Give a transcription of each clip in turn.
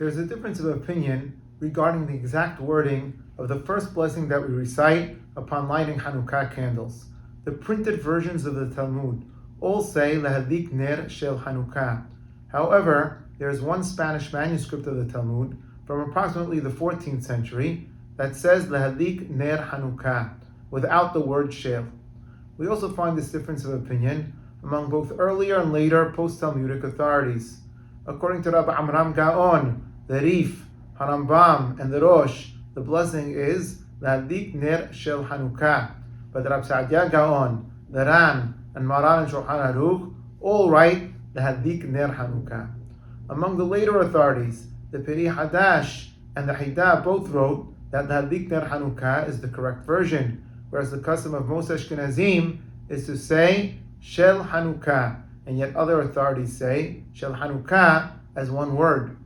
There's a difference of opinion regarding the exact wording of the first blessing that we recite upon lighting Hanukkah candles. The printed versions of the Talmud all say Lehadik Ner Shel Hanukkah. However, there is one Spanish manuscript of the Talmud from approximately the 14th century that says Lehadik Ner Hanukkah without the word Shel. We also find this difference of opinion among both earlier and later post-Talmudic authorities. According to Rabbi Amram Gaon, the Rif, Harambam, and the Rosh, the blessing is Lehadik Ner Shel Hanukkah. But Rabbi Sa'adya Gaon, the Ran, and Maran and Shulchan Aruch all write Lehadik Ner Hanukkah. Among the later authorities, the Peri Hadash and the Haidah both wrote that Lehadik Ner Hanukkah is the correct version, whereas the custom of most Ashkenazim is to say Shel Hanukkah, and yet other authorities say Shel Hanukkah as one word.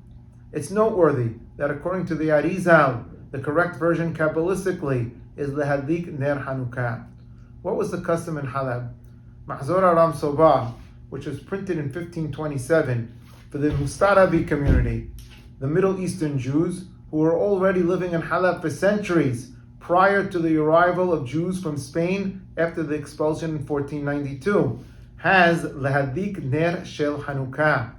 It's noteworthy that according to the Arizal, the correct version Kabbalistically is Lehadik Ner Hanukkah. What was the custom in Halab? Mahzor Aram Sobah, which was printed in 1527 for the Mustarabi community, the Middle Eastern Jews who were already living in Halab for centuries prior to the arrival of Jews from Spain after the expulsion in 1492, has Lehadik Ner Shel Hanukkah.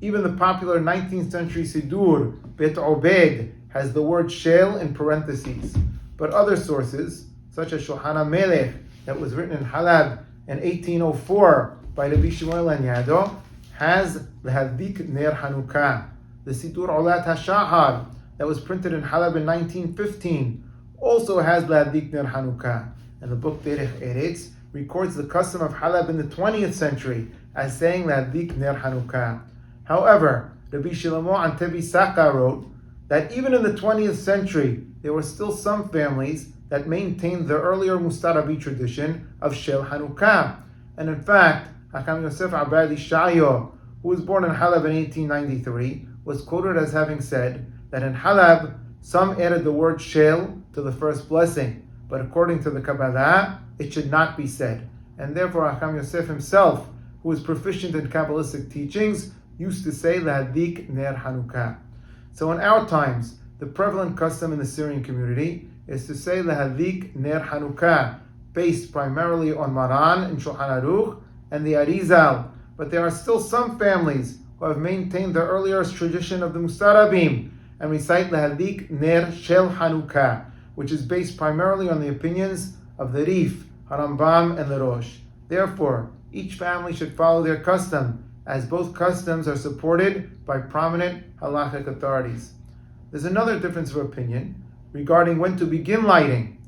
Even the popular 19th century Sidur, Bet Obed, has the word Shel in parentheses. But other sources, such as Shulchan HaMelech, that was written in Halab in 1804 by Rabbi Shmuel Anyado, has Lehadik Ner Hanukkah. The Sidur Olat HaShahar, that was printed in Halab in 1915, also has Lehadik Ner Hanukkah. And the book Derech Eretz records the custom of Halab in the 20th century as saying Lehadik Ner Hanukkah. However, Rabbi Shlomo Antebi Saka wrote that even in the 20th century, there were still some families that maintained the earlier Mustarabi tradition of Shel Hanukkah. And in fact, Hakam Yosef Abadi Shayo, who was born in Halab in 1893, was quoted as having said that in Halab, some added the word Shel to the first blessing, but according to the Kabbalah, it should not be said. And therefore, Hakam Yosef himself, who was proficient in Kabbalistic teachings, used to say Lehadik Ner Hanukkah. So in our times, the prevalent custom in the Syrian community is to say Lehadik Ner Hanukkah, based primarily on Maran and Shulchan Aruch and the Arizal. But there are still some families who have maintained the earlier tradition of the Mustarabim and recite Lehadik Ner Shel Hanukkah, which is based primarily on the opinions of the Rif, Harambam, and the Rosh. Therefore, each family should follow their custom, as both customs are supported by prominent halachic authorities. There's another difference of opinion regarding when to begin lighting,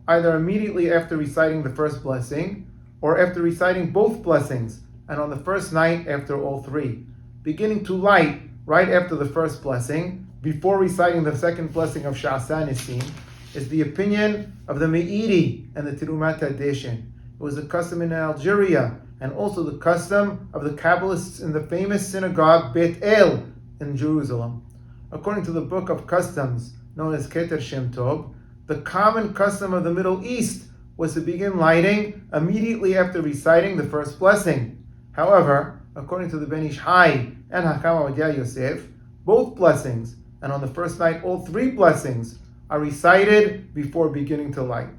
either immediately after reciting the first blessing, or after reciting both blessings, and on the first night after all three. Beginning to light right after the first blessing, before reciting the second blessing of Sha'asa Nisim, is the opinion of the Meiri and the Tirumat Hadeshin. It was the custom in Algeria, and also the custom of the Kabbalists in the famous synagogue Beit El in Jerusalem. According to the book of customs known as Keter Shem Tov, the common custom of the Middle East was to begin lighting immediately after reciting the first blessing. However, according to the Ben Ish Hai and Hakam Ovadia Yosef, both blessings, and on the first night all three blessings, are recited before beginning to light.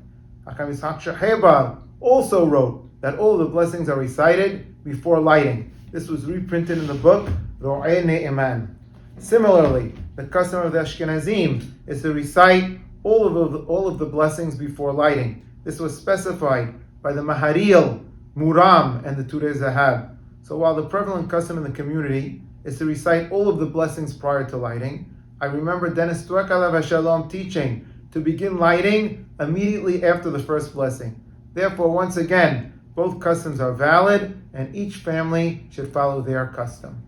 Hakam Yitzhak Sheheba also wrote that all the blessings are recited before lighting. This was reprinted in the book Ro'eh Ne'eman. Similarly, the custom of the Ashkenazim is to recite all of the blessings before lighting. This was specified by the Maharil, Muram, and the Turei Zahab. So while the prevalent custom in the community is to recite all of the blessings prior to lighting, I remember Dennis Dweck alav hashalom teaching to begin lighting immediately after the first blessing. Therefore, once again, both customs are valid, and each family should follow their custom.